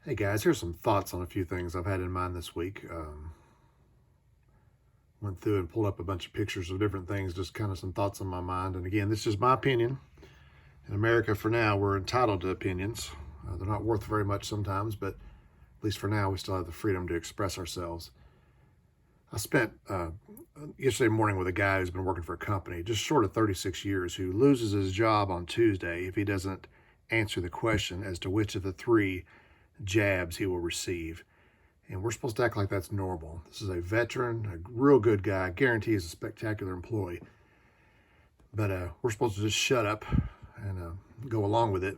Hey guys, here's some thoughts on a few things I've had in mind this week. Went through and pulled up a bunch of pictures of different things, just kind of some thoughts on my mind. And again, this is my opinion. In America, for now, we're entitled to opinions. They're not worth very much sometimes, but at least for now, we still have the freedom to express ourselves. I spent yesterday morning with a guy who's been working for a company just short of 36 years who loses his job on Tuesday if he doesn't answer the question as to which of the three jabs he will receive. And we're supposed to act like that's normal. This is a veteran, a real good guy. I guarantee he's a spectacular employee. But we're supposed to just shut up and go along with it,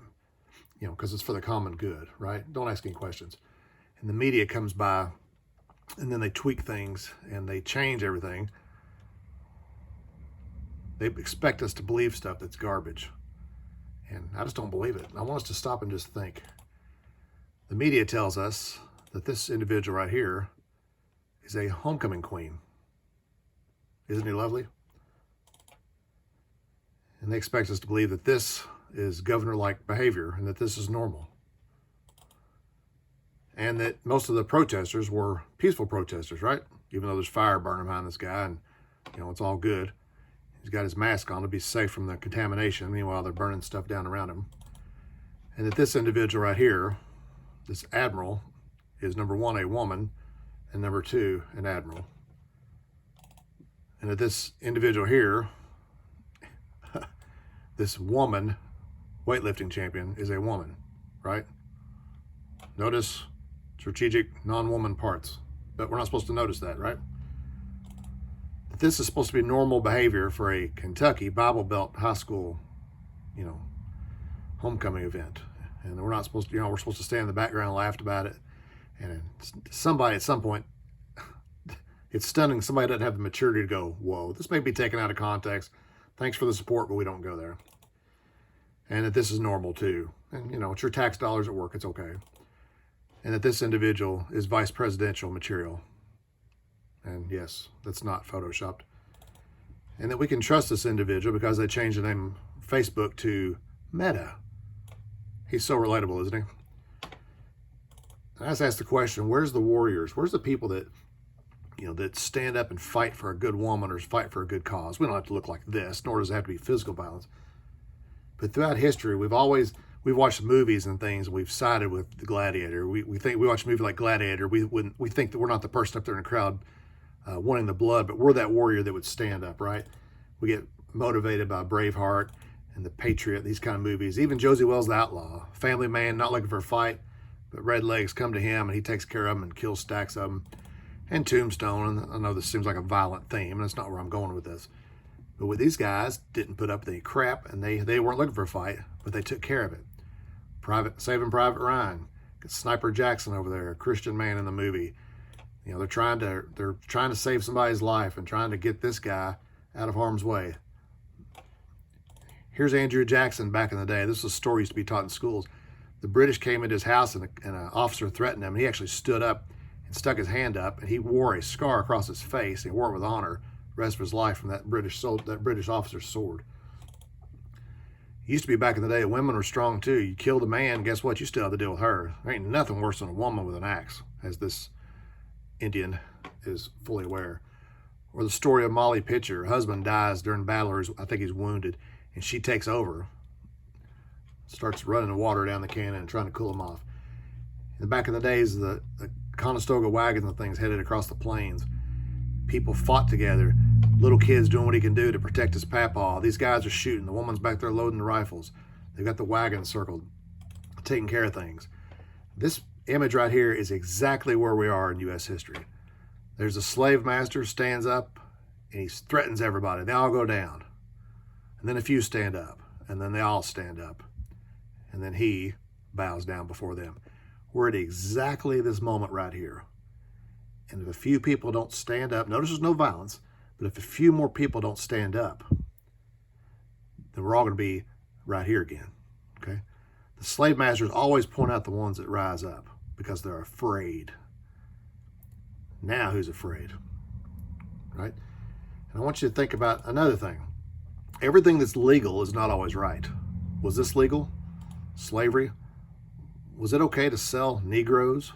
because it's for the common good, right? Don't ask any questions. And the media comes by, and then they tweak things and they change everything. They expect us to believe stuff that's garbage. And I just don't believe it. I want us to stop and just think. The media tells us that this individual right here is a homecoming queen. Isn't he lovely? And they expect us to believe that this is governor-like behavior and that this is normal. And that most of the protesters were peaceful protesters, right? Even though there's fire burning behind this guy and, it's all good. He's got his mask on to be safe from the contamination. Meanwhile, they're burning stuff down around him. And that this individual right here, this admiral, is number one, a woman, and number two, an admiral. And that this individual here, this woman weightlifting champion, is a woman, right? Notice strategic non-woman parts, but we're not supposed to notice that, right? That this is supposed to be normal behavior for a Kentucky Bible Belt high school, homecoming event. And we're not supposed to, we're supposed to stand in the background and laugh about it. And somebody at some point, it's stunning. Somebody doesn't have the maturity to go, whoa, this may be taken out of context. Thanks for the support, but we don't go there. And that this is normal too. And, it's your tax dollars at work. It's okay. And that this individual is vice presidential material. And yes, that's not photoshopped. And that we can trust this individual because they changed the name of Facebook to Meta. He's so relatable, isn't he? I just ask the question, where's the warriors? Where's the people that, that stand up and fight for a good woman or fight for a good cause? We don't have to look like this, nor does it have to be physical violence. But throughout history, we've watched movies and things, and we've sided with the gladiator. We think we watch a movie like Gladiator, we think that we're not the person up there in the crowd wanting the blood, but we're that warrior that would stand up, right? We get motivated by Braveheart and The Patriot, these kind of movies. Even Josie Wells, the Outlaw, family man, not looking for a fight, but red legs come to him and he takes care of them and kills stacks of them. And Tombstone, and I know this seems like a violent theme, and that's not where I'm going with this. But with these guys, didn't put up with any crap, and they weren't looking for a fight, but they took care of it. Saving Private Ryan, Sniper Jackson over there, a Christian man in the movie. They're trying to save somebody's life and trying to get this guy out of harm's way. Here's Andrew Jackson back in the day. This is a story used to be taught in schools. The British came into his house and an officer threatened him. And he actually stood up and stuck his hand up, and he wore a scar across his face. He wore it with honor the rest of his life from that British officer's sword. It used to be back in the day, women were strong too. You killed a man, guess what? You still have to deal with her. There ain't nothing worse than a woman with an axe, as this Indian is fully aware. Or the story of Molly Pitcher. Her husband dies during battle, or I think he's wounded, and she takes over, starts running the water down the cannon and trying to cool him off. And back in the days, the Conestoga wagons and things headed across the plains. People fought together, little kids doing what he can do to protect his papaw. These guys are shooting. The woman's back there loading the rifles. They've got the wagons circled, taking care of things. This image right here is exactly where we are in U.S. history. There's a slave master, stands up, and he threatens everybody. They all go down. And then a few stand up, and then they all stand up. And then he bows down before them. We're at exactly this moment right here. And if a few people don't stand up, notice there's no violence, but if a few more people don't stand up, then we're all going to be right here again, okay? The slave masters always point out the ones that rise up because they're afraid. Now who's afraid, right? And I want you to think about another thing. Everything that's legal is not always right. Was this legal? Slavery? Was it okay to sell Negroes,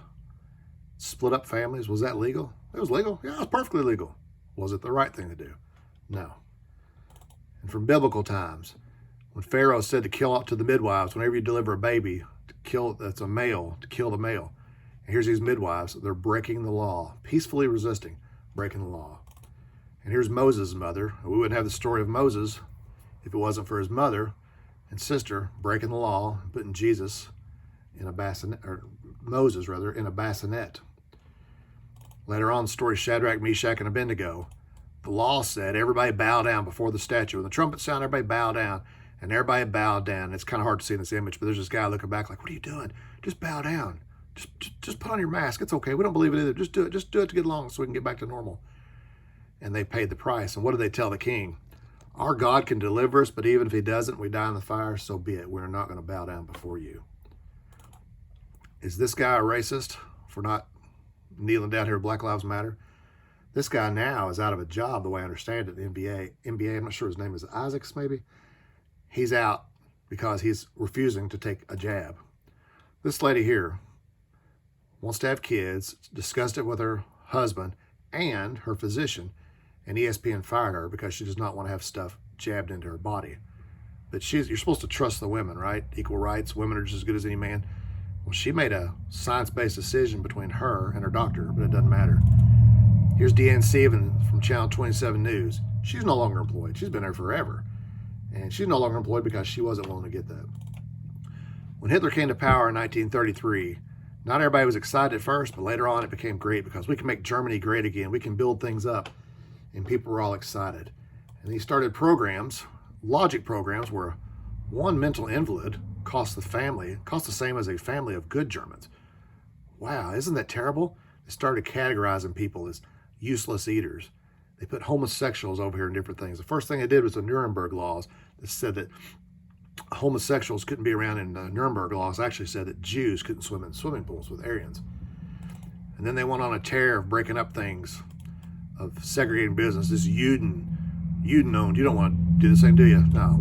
split up families? Was that legal? It was legal. Yeah, it was perfectly legal. Was it the right thing to do? No. And from biblical times, when Pharaoh said to kill out to the midwives, whenever you deliver a baby, to kill that's a male, to kill the male. And here's these midwives, they're breaking the law, peacefully resisting, breaking the law. And here's Moses' mother. We wouldn't have the story of Moses if it wasn't for his mother and sister breaking the law, putting Jesus in a bassinet, or Moses rather, in a bassinet. Later on, the story of Shadrach, Meshach, and Abednego. The law said everybody bow down before the statue. When the trumpet sounded, everybody bow down. And everybody bowed down. It's kind of hard to see in this image, but there's this guy looking back like, what are you doing? Just bow down. Just put on your mask. It's okay. We don't believe it either. Just do it. Just do it to get along so we can get back to normal. And they paid the price. And what did they tell the king? Our God can deliver us, but even if he doesn't, we die in the fire, so be it. We're not going to bow down before you. Is this guy a racist for not kneeling down here with Black Lives Matter? This guy now is out of a job, the way I understand it, the NBA, I'm not sure his name is Isaacs, maybe. He's out because he's refusing to take a jab. This lady here wants to have kids, discussed it with her husband and her physician, and ESPN fired her because she does not want to have stuff jabbed into her body. But you're supposed to trust the women, right? Equal rights, women are just as good as any man. Well, she made a science-based decision between her and her doctor, but it doesn't matter. Here's Deanne Stevens from Channel 27 News. She's no longer employed. She's been there forever. And she's no longer employed because she wasn't willing to get that. When Hitler came to power in 1933, not everybody was excited at first, but later on it became great because we can make Germany great again. We can build things up. And people were all excited. And he started programs, logic programs, where one mental invalid cost the same as a family of good Germans. Wow, isn't that terrible? They started categorizing people as useless eaters. They put homosexuals over here in different things. The first thing they did was the Nuremberg laws that said that homosexuals couldn't be around in Nuremberg laws. Actually said that Jews couldn't swim in swimming pools with Aryans. And then they went on a tear of breaking up things, of segregating business. This Juden owned. You don't want to do the same, do you? No.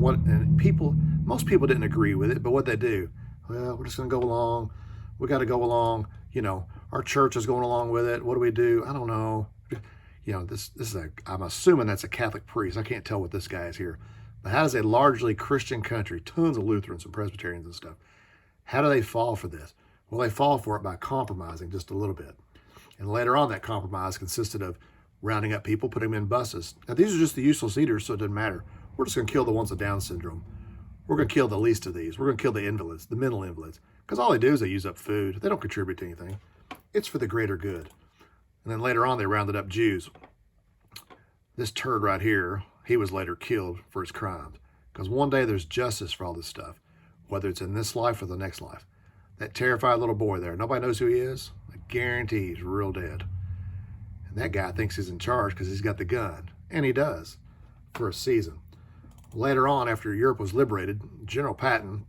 Most people didn't agree with it, but what they do? Well, we're just going to go along. We got to go along. Our church is going along with it. What do we do? I don't know. This is I'm assuming that's a Catholic priest. I can't tell what this guy is here. But how does a largely Christian country, tons of Lutherans and Presbyterians and stuff, how do they fall for this? Well, they fall for it by compromising just a little bit. And later on, that compromise consisted of rounding up people, putting them in buses. Now, these are just the useless eaters, so it doesn't matter. We're just going to kill the ones with Down syndrome. We're going to kill the least of these. We're going to kill the invalids, the mental invalids. Because all they do is they use up food. They don't contribute to anything. It's for the greater good. And then later on, they rounded up Jews. This turd right here, he was later killed for his crimes. Because one day there's justice for all this stuff, whether it's in this life or the next life. That terrified little boy there, nobody knows who he is. I guarantee he's real dead. And that guy thinks he's in charge because he's got the gun. And he does, for a season. Later on, after Europe was liberated, General Patton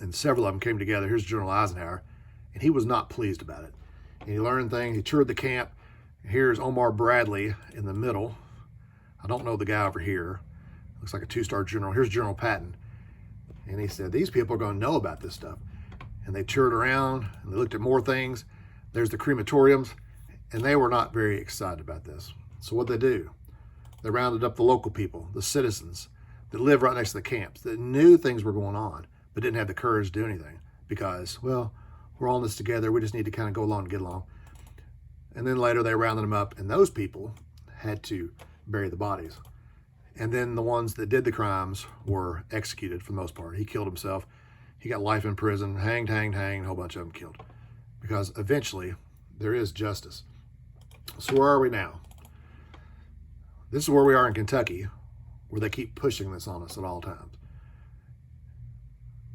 and several of them came together. Here's General Eisenhower, and he was not pleased about it. And he learned things. He toured the camp. Here's Omar Bradley in the middle. I don't know the guy over here. Looks like a two-star general. Here's General Patton. And he said, these people are going to know about this stuff. And they toured around, and they looked at more things. There's the crematoriums, and they were not very excited about this. So what did they do? They rounded up the local people, the citizens that lived right next to the camps, that knew things were going on, but didn't have the courage to do anything because, well, we're all in this together. We just need to kind of go along and get along. And then later they rounded them up, and those people had to bury the bodies. And then the ones that did the crimes were executed for the most part. He killed himself. He got life in prison, hanged, a whole bunch of them killed. Because eventually there is justice. So where are we now? This is where we are in Kentucky, where they keep pushing this on us at all times.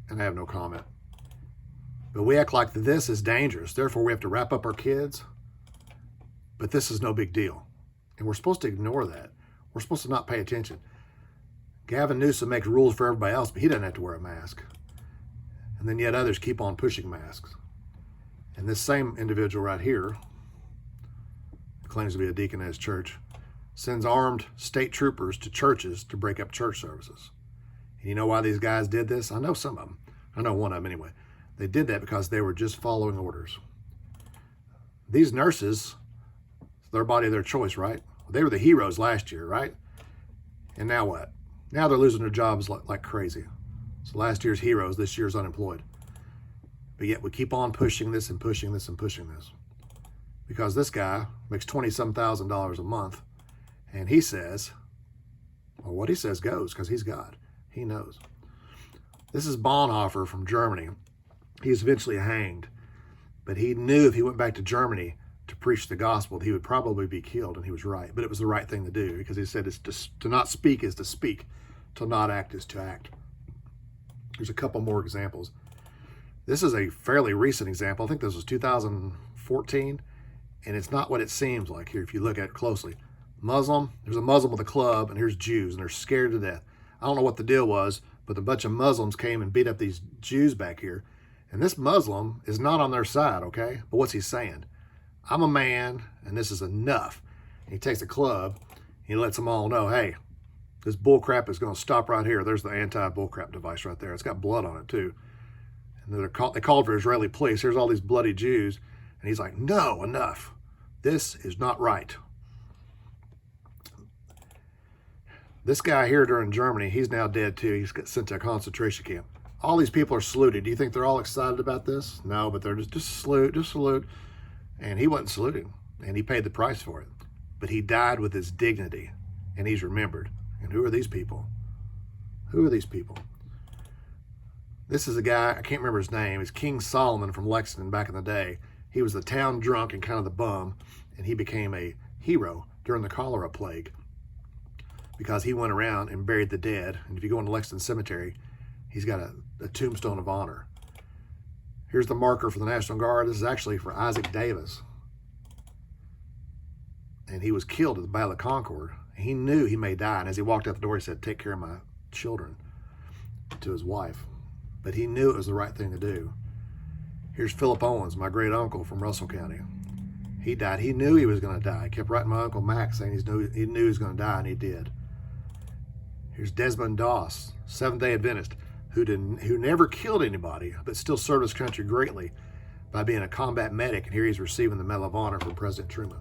And I have no comment. But we act like this is dangerous. Therefore, we have to wrap up our kids. But this is no big deal. And we're supposed to ignore that. We're supposed to not pay attention. Gavin Newsom makes rules for everybody else, but he doesn't have to wear a mask. And then yet others keep on pushing masks. And this same individual right here, claims to be a deacon at his church, sends armed state troopers to churches to break up church services. And you know why these guys did this? I know some of them. I know one of them anyway. They did that because they were just following orders. These nurses, their body, their choice, right? They were the heroes last year, right? And now what? Now they're losing their jobs like crazy. So last year's heroes, this year's unemployed. But yet we keep on pushing this and pushing this and pushing this. Because this guy makes $20-some thousand a month, and he says, well, what he says goes, because he's God. He knows. This is Bonhoeffer from Germany. He was eventually hanged, but he knew if he went back to Germany to preach the gospel, he would probably be killed, and he was right. But it was the right thing to do, because he said to not speak is to speak, to not act is to act. There's a couple more examples. This is a fairly recent example. I think this was 2014, and it's not what it seems like here if you look at it closely. There's a Muslim with a club, and here's Jews, and they're scared to death. I don't know what the deal was, but a bunch of Muslims came and beat up these Jews back here. And this Muslim is not on their side, okay? But what's he saying? I'm a man, and this is enough. And he takes a club, and he lets them all know, hey, this bullcrap is going to stop right here. There's the anti-bullcrap device right there. It's got blood on it, too. And they called for Israeli police. Here's all these bloody Jews. And he's like, no, enough. This is not right. This guy here during Germany, he's now dead too. He's got sent to a concentration camp. All these people are saluted. Do you think they're all excited about this? No, but they're just salute. And he wasn't saluting, and he paid the price for it. But he died with his dignity, and he's remembered. And who are these people? Who are these people? This is a guy, I can't remember his name. It's King Solomon from Lexington back in the day. He was the town drunk and kind of the bum, and he became a hero during the cholera plague, because he went around and buried the dead. And if you go into Lexington Cemetery, he's got a tombstone of honor. Here's the marker for the National Guard. This is actually for Isaac Davis. And he was killed at the Battle of Concord. He knew he may die. And as he walked out the door, he said, take care of my children, to his wife. But he knew it was the right thing to do. Here's Philip Owens, my great uncle from Russell County. He died. He knew he was going to die. He kept writing my Uncle Max saying he knew he was going to die, and he did. Here's Desmond Doss, Seventh-day Adventist, who never killed anybody, but still served his country greatly by being a combat medic, and here he's receiving the Medal of Honor from President Truman.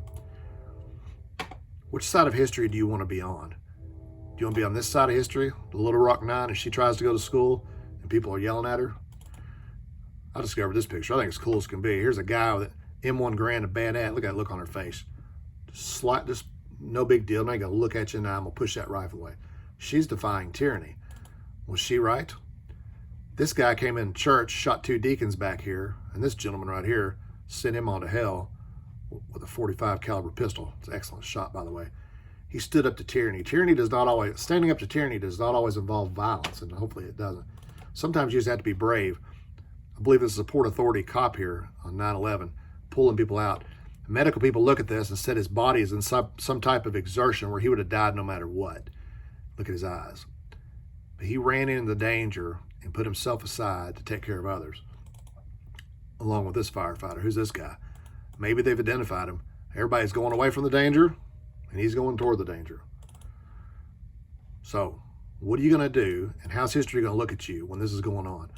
Which side of history do you want to be on? Do you want to be on this side of history, the Little Rock Nine, as she tries to go to school and people are yelling at her? I discovered this picture. I think it's cool as can be. Here's a guy with an M1 Garand, a bayonet. Look at that look on her face. Just no big deal. Now I got to look at you, and I'm going to push that rifle away. She's defying tyranny. Was she right? This guy came in church, shot 2 deacons back here, and this gentleman right here sent him on to hell with a .45 caliber pistol. It's an excellent shot, by the way. He stood up to tyranny. Standing up to tyranny does not always involve violence, and hopefully it doesn't. Sometimes you just have to be brave. I believe this is a Port Authority cop here on 9/11, pulling people out. Medical people look at this and said his body is in some type of exertion where he would have died no matter what. Look at his eyes. But he ran into the danger and put himself aside to take care of others, along with this firefighter. Who's this guy? Maybe they've identified him. Everybody's going away from the danger, and he's going toward the danger. So, what are you going to do, and how's history going to look at you when this is going on?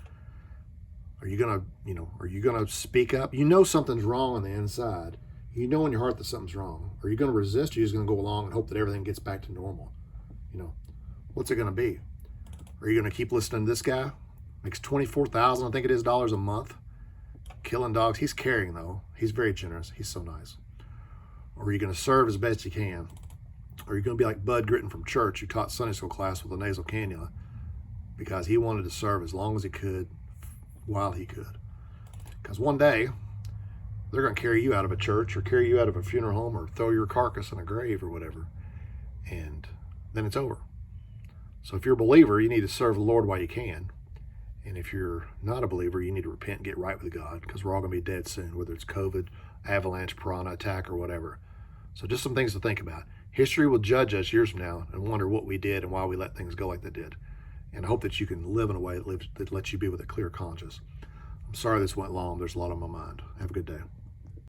Are you going to speak up? You know something's wrong on the inside. You know in your heart that something's wrong. Are you going to resist, or are you just going to go along and hope that everything gets back to normal? What's it going to be? Are you going to keep listening to this guy? Makes $24,000, I think it is, dollars a month. Killing dogs. He's caring, though. He's very generous. He's so nice. Or are you going to serve as best you can? Or are you going to be like Bud Gritton from church, who taught Sunday school class with a nasal cannula because he wanted to serve as long as he could while he could? Because one day, they're going to carry you out of a church or carry you out of a funeral home or throw your carcass in a grave or whatever. And then it's over. So if you're a believer, you need to serve the Lord while you can. And if you're not a believer, you need to repent and get right with God, because we're all going to be dead soon, whether it's COVID, avalanche, piranha attack, or whatever. So just some things to think about. History will judge us years from now and wonder what we did and why we let things go like they did. And I hope that you can live in a way that lets you be with a clear conscience. I'm sorry this went long. There's a lot on my mind. Have a good day.